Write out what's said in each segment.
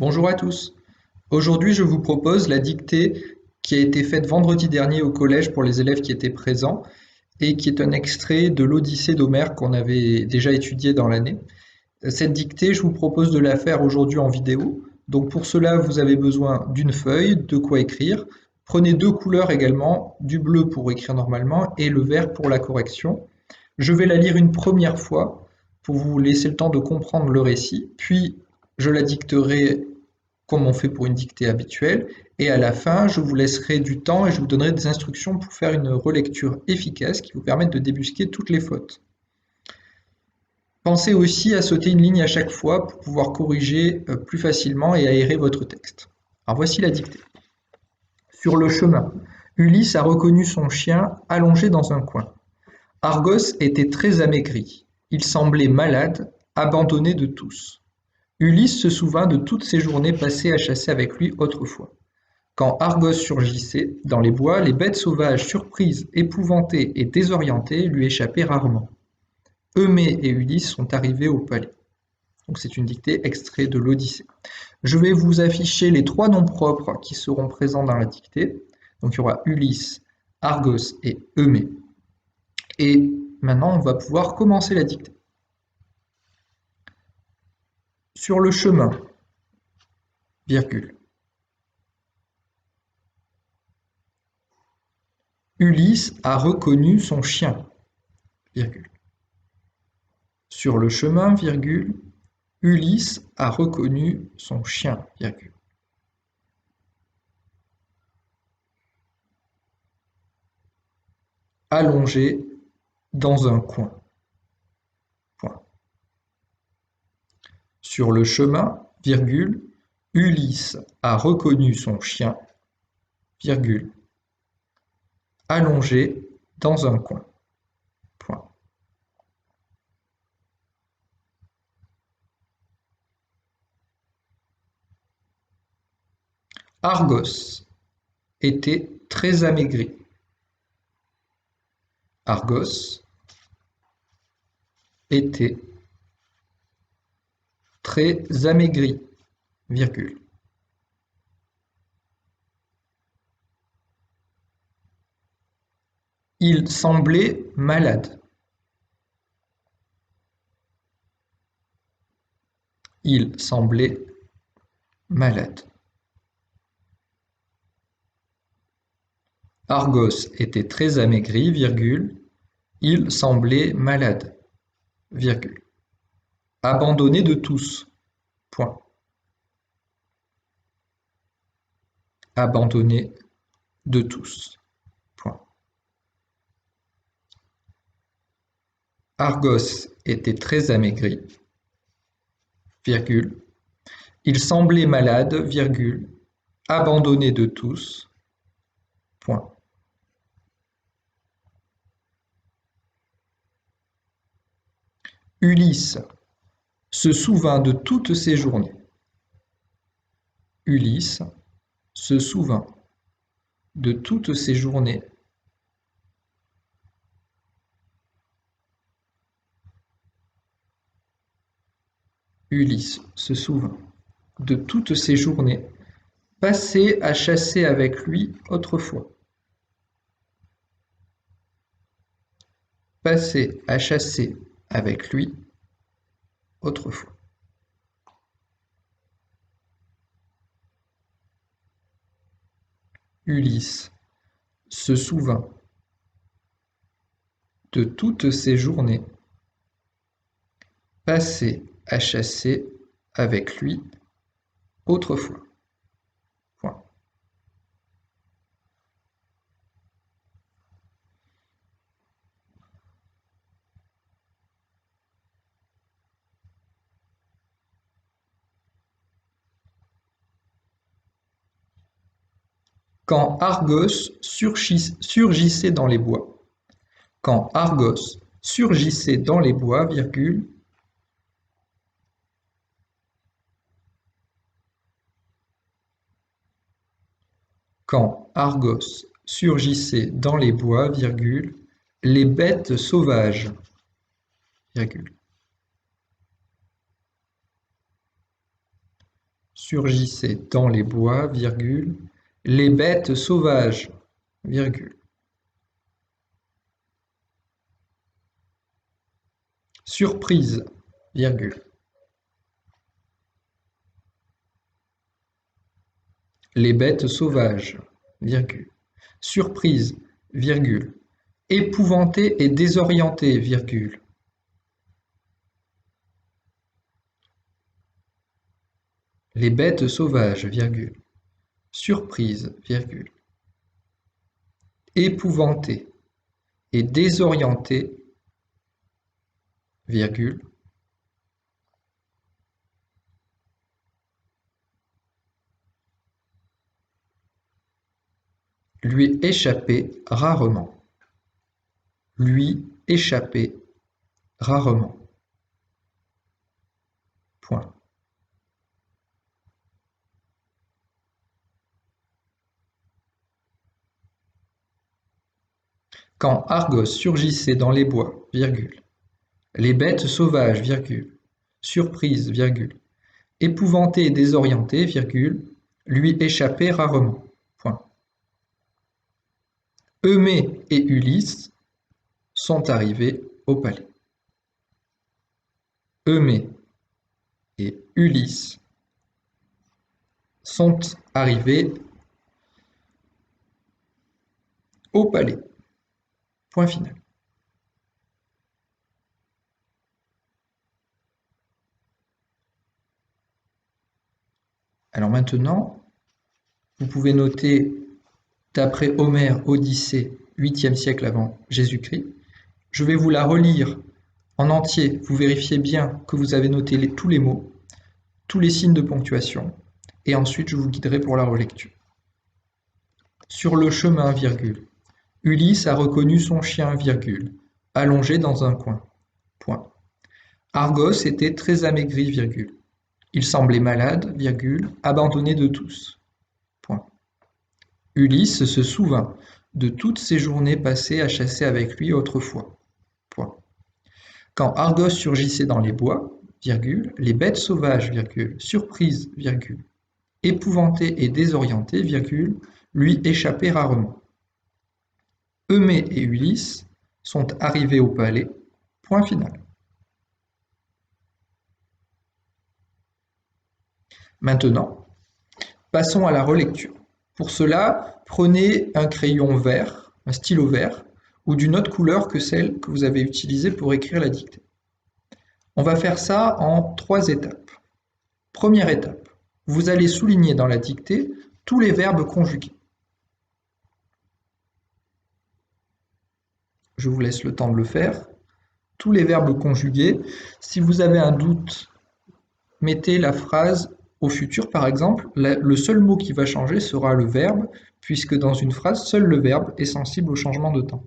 Bonjour à tous. Aujourd'hui, je vous propose la dictée qui a été faite vendredi dernier au collège pour les élèves qui étaient présents et qui est un extrait de l'Odyssée d'Homère qu'on avait déjà étudié dans l'année. Cette dictée, je vous propose de la faire aujourd'hui en vidéo. Donc pour cela, vous avez besoin d'une feuille, de quoi écrire. Prenez deux couleurs également, du bleu pour écrire normalement et le vert pour la correction. Je vais la lire une première fois pour vous laisser le temps de comprendre le récit, puis je la dicterai comme on fait pour une dictée habituelle, et à la fin, je vous laisserai du temps et je vous donnerai des instructions pour faire une relecture efficace qui vous permette de débusquer toutes les fautes. Pensez aussi à sauter une ligne à chaque fois pour pouvoir corriger plus facilement et aérer votre texte. Alors voici la dictée. Sur le chemin, Ulysse a reconnu son chien allongé dans un coin. Argos était très amaigri. Il semblait malade, abandonné de tous. Ulysse se souvint de toutes ces journées passées à chasser avec lui autrefois. Quand Argos surgissait dans les bois, les bêtes sauvages, surprises, épouvantées et désorientées, lui échappaient rarement. Eumée et Ulysse sont arrivés au palais. Donc c'est une dictée extrait de l'Odyssée. Je vais vous afficher les trois noms propres qui seront présents dans la dictée. Donc il y aura Ulysse, Argos et Eumée. Et maintenant, on va pouvoir commencer la dictée. Sur le chemin, virgule. Ulysse a reconnu son chien, virgule. Sur le chemin, virgule, Ulysse a reconnu son chien, virgule. Allongé dans un coin. Point. Sur le chemin, virgule, Ulysse a reconnu son chien, virgule, allongé dans un coin. Point. Argos était très amaigri. Argos était très amaigri, virgule. Il semblait malade. Il semblait malade. Argos était très amaigri, virgule. Il semblait malade, virgule. Abandonné de tous, point. Abandonné de tous, point. Argos était très amaigri, virgule. Il semblait malade, virgule. Abandonné de tous, point. Ulysse se souvint de toutes ces journées. Ulysse se souvint de toutes ces journées. Ulysse se souvint de toutes ces journées passées à chasser avec lui autrefois. Passées à chasser avec lui autrefois. Ulysse se souvint de toutes ces journées passées à chasser avec lui autrefois. Point. Quand Argos surgissait dans les bois. Quand Argos surgissait dans les bois, virgule, quand Argos surgissait dans les bois, virgule, les bêtes sauvages, virgule, surgissaient dans les bois, virgule, les bêtes sauvages, virgule. Surprise, virgule. Les bêtes sauvages, virgule. Surprise, virgule. Épouvanté et désorienté, virgule. Les bêtes sauvages, virgule. Surprise, virgule. Épouvanté et désorienté, virgule. Lui échapper rarement. Lui échapper rarement. Point. Quand Argos surgissait dans les bois, virgule, les bêtes sauvages, virgule, surprises, virgule, épouvantées et désorientées, virgule, lui échappaient rarement. Point. Eumée et Ulysse sont arrivés au palais. Eumée et Ulysse sont arrivés au palais. Point final. Alors maintenant, vous pouvez noter, d'après Homère, Odyssée, 8e siècle avant Jésus-Christ. Je vais vous la relire en entier. Vous vérifiez bien que vous avez noté tous les mots, tous les signes de ponctuation, et ensuite je vous guiderai pour la relecture. Sur le chemin, virgule, Ulysse a reconnu son chien, virgule, allongé dans un coin. Point. Argos était très amaigri, virgule. Il semblait malade, virgule, abandonné de tous. Point. Ulysse se souvint de toutes ces journées passées à chasser avec lui autrefois. Point. Quand Argos surgissait dans les bois, virgule, les bêtes sauvages, virgule, surprises, virgule, épouvantées et désorientées, virgule, lui échappaient rarement. Eumée et Ulysse sont arrivés au palais. Point final. Maintenant, passons à la relecture. Pour cela, prenez un crayon vert, un stylo vert, ou d'une autre couleur que celle que vous avez utilisée pour écrire la dictée. On va faire ça en 3 étapes. Première étape, vous allez souligner dans la dictée tous les verbes conjugués. Je vous laisse le temps de le faire. Tous les verbes conjugués. Si vous avez un doute, mettez la phrase au futur, par exemple. Le seul mot qui va changer sera le verbe, puisque dans une phrase, seul le verbe est sensible au changement de temps.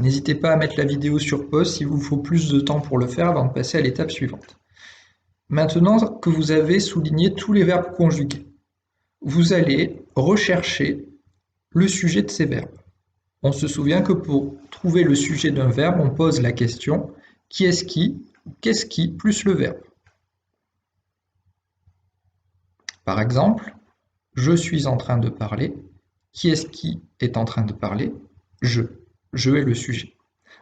N'hésitez pas à mettre la vidéo sur pause s'il vous faut plus de temps pour le faire avant de passer à l'étape suivante. Maintenant que vous avez souligné tous les verbes conjugués, vous allez rechercher le sujet de ces verbes. On se souvient que pour trouver le sujet d'un verbe, on pose la question « qui est-ce qui ?» ou « qu'est-ce qui ?» plus le verbe. Par exemple, « je suis en train de parler », qui est-ce qui est en train de parler? Je. Je est le sujet.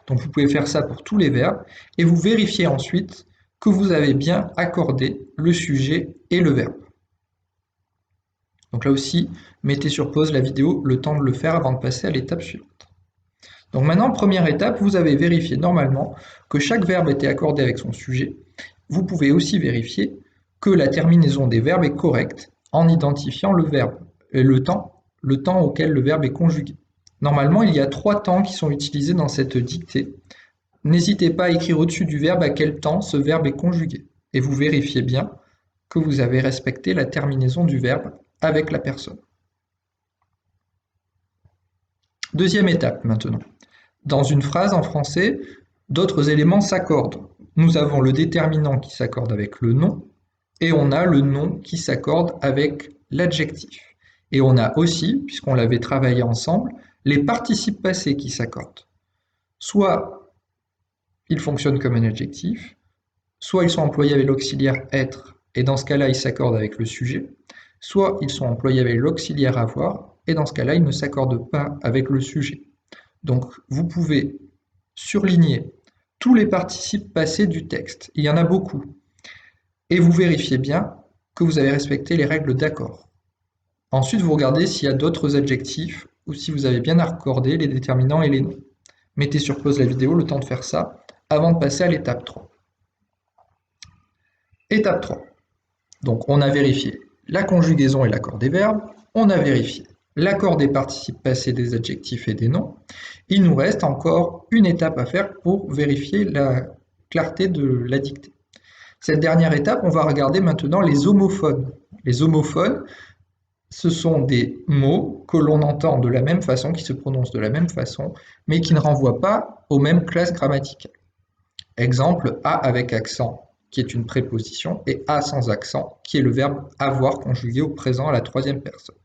Donc vous pouvez faire ça pour tous les verbes et vous vérifiez ensuite que vous avez bien accordé le sujet et le verbe. Donc là aussi, mettez sur pause la vidéo, le temps de le faire avant de passer à l'étape suivante. Donc maintenant, première étape, vous avez vérifié normalement que chaque verbe était accordé avec son sujet. Vous pouvez aussi vérifier que la terminaison des verbes est correcte en identifiant le verbe et le temps auquel le verbe est conjugué. Normalement, il y a 3 temps qui sont utilisés dans cette dictée. N'hésitez pas à écrire au-dessus du verbe à quel temps ce verbe est conjugué. Et vous vérifiez bien que vous avez respecté la terminaison du verbe avec la personne. Deuxième étape maintenant. Dans une phrase en français, d'autres éléments s'accordent. Nous avons le déterminant qui s'accorde avec le nom et on a le nom qui s'accorde avec l'adjectif. Et on a aussi, puisqu'on l'avait travaillé ensemble, les participes passés qui s'accordent. Soit ils fonctionnent comme un adjectif, soit ils sont employés avec l'auxiliaire être, et dans ce cas-là, ils s'accordent avec le sujet, soit ils sont employés avec l'auxiliaire avoir, et dans ce cas-là, ils ne s'accordent pas avec le sujet. Donc, vous pouvez surligner tous les participes passés du texte. Il y en a beaucoup. Et vous vérifiez bien que vous avez respecté les règles d'accord. Ensuite, vous regardez s'il y a d'autres adjectifs ou si vous avez bien accordé les déterminants et les noms. Mettez sur pause la vidéo le temps de faire ça avant de passer à l'étape 3. Étape 3. Donc, on a vérifié la conjugaison et l'accord des verbes. On a vérifié l'accord des participes passés des adjectifs et des noms. Il nous reste encore une étape à faire pour vérifier la clarté de la dictée. Cette dernière étape, on va regarder maintenant les homophones. Les homophones, ce sont des mots que l'on entend de la même façon, qui se prononcent de la même façon, mais qui ne renvoient pas aux mêmes classes grammaticales. Exemple, a avec accent, qui est une préposition, et a sans accent, qui est le verbe avoir conjugué au présent à la troisième personne.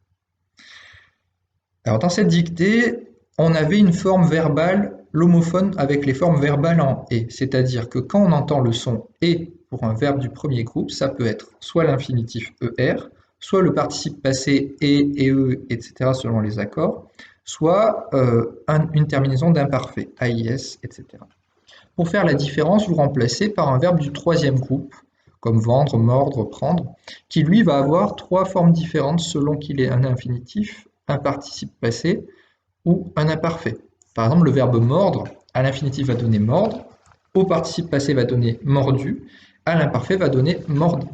Alors dans cette dictée, on avait une forme verbale, l'homophone avec les formes verbales en « et », c'est-à-dire que quand on entend le son « et » pour un verbe du premier groupe, ça peut être soit l'infinitif ER, soit le participe passé « et »,« e », etc. selon les accords, soit une terminaison d'imparfait, AIS, etc. Pour faire la différence, vous remplacez par un verbe du troisième groupe, comme vendre, mordre, prendre, qui lui va avoir trois formes différentes selon qu'il est un infinitif, un participe passé ou un imparfait. Par exemple, le verbe mordre, à l'infinitif va donner mordre, au participe passé va donner mordu, à l'imparfait va donner mordu.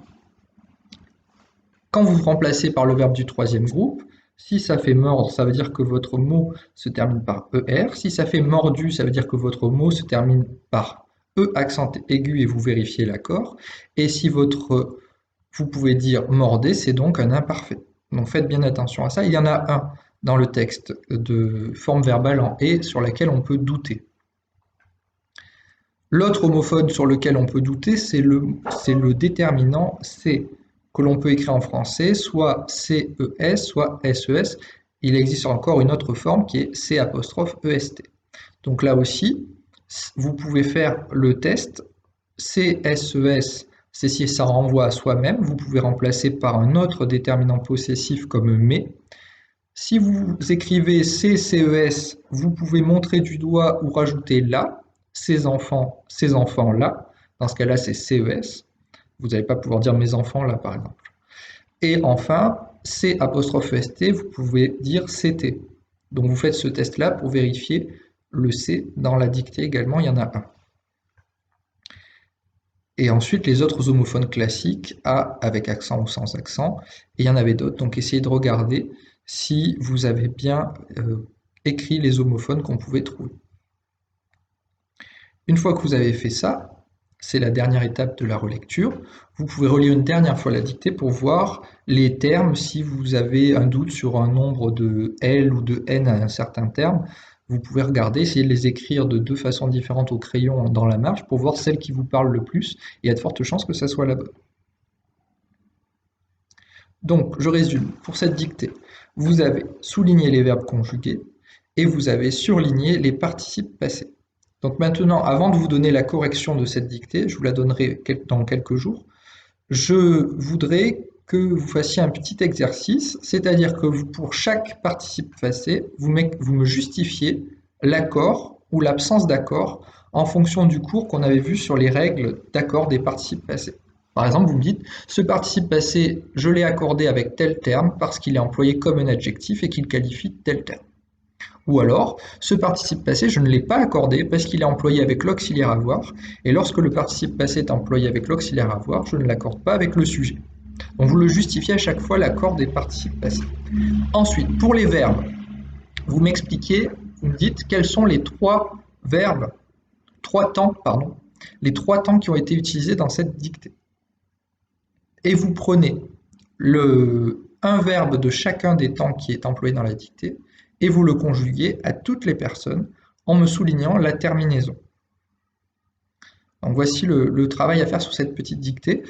Quand vous remplacez par le verbe du troisième groupe, si ça fait mordre, ça veut dire que votre mot se termine par ER. Si ça fait mordu, ça veut dire que votre mot se termine par E accent aigu et vous vérifiez l'accord. Et si vous pouvez dire mordez, c'est donc un imparfait. Donc faites bien attention à ça. Il y en a un dans le texte de forme verbale en et sur laquelle on peut douter. L'autre homophone sur lequel on peut douter, c'est le déterminant C, que l'on peut écrire en français, soit CES, soit SES. Il existe encore une autre forme qui est C''EST. Donc là aussi, vous pouvez faire le test CSES, c'est si ça renvoie à soi-même. Vous pouvez remplacer par un autre déterminant possessif comme mais. Si vous écrivez CCES, vous pouvez montrer du doigt ou rajouter là, ces enfants-là. Dans ce cas-là, c'est CES. Vous n'allez pas pouvoir dire mes enfants là, par exemple. Et enfin, C''EST, vous pouvez dire CT. Donc vous faites ce test-là pour vérifier le C dans la dictée également, il y en a un. Et ensuite, les autres homophones classiques, A avec accent ou sans accent, et il y en avait d'autres. Donc essayez de regarder si vous avez bien écrit les homophones qu'on pouvait trouver. Une fois que vous avez fait ça, c'est la dernière étape de la relecture, vous pouvez relire une dernière fois la dictée pour voir les termes. Si vous avez un doute sur un nombre de L ou de N à un certain terme, vous pouvez regarder, essayer de les écrire de deux façons différentes au crayon dans la marge pour voir celle qui vous parle le plus, et il y a de fortes chances que ça soit la bonne. Donc, je résume, pour cette dictée, vous avez souligné les verbes conjugués et vous avez surligné les participes passés. Donc maintenant, avant de vous donner la correction de cette dictée, je vous la donnerai dans quelques jours, je voudrais que vous fassiez un petit exercice, c'est-à-dire que pour chaque participe passé, vous me justifiez l'accord ou l'absence d'accord en fonction du cours qu'on avait vu sur les règles d'accord des participes passés. Par exemple, vous me dites, ce participe passé, je l'ai accordé avec tel terme parce qu'il est employé comme un adjectif et qu'il qualifie tel terme. Ou alors, ce participe passé, je ne l'ai pas accordé parce qu'il est employé avec l'auxiliaire avoir, et lorsque le participe passé est employé avec l'auxiliaire avoir, je ne l'accorde pas avec le sujet. Donc vous le justifiez à chaque fois l'accord des participes passés. Ensuite, pour les verbes, vous m'expliquez, vous me dites quels sont les trois temps qui ont été utilisés dans cette dictée. Et vous prenez un verbe de chacun des temps qui est employé dans la dictée, et vous le conjuguez à toutes les personnes en me soulignant la terminaison. Donc voici le travail à faire sur cette petite dictée.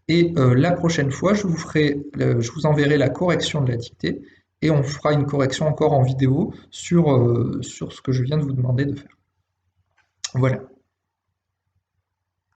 Et la prochaine fois, je vous enverrai la correction de la dictée et on fera une correction encore en vidéo sur ce que je viens de vous demander de faire. Voilà.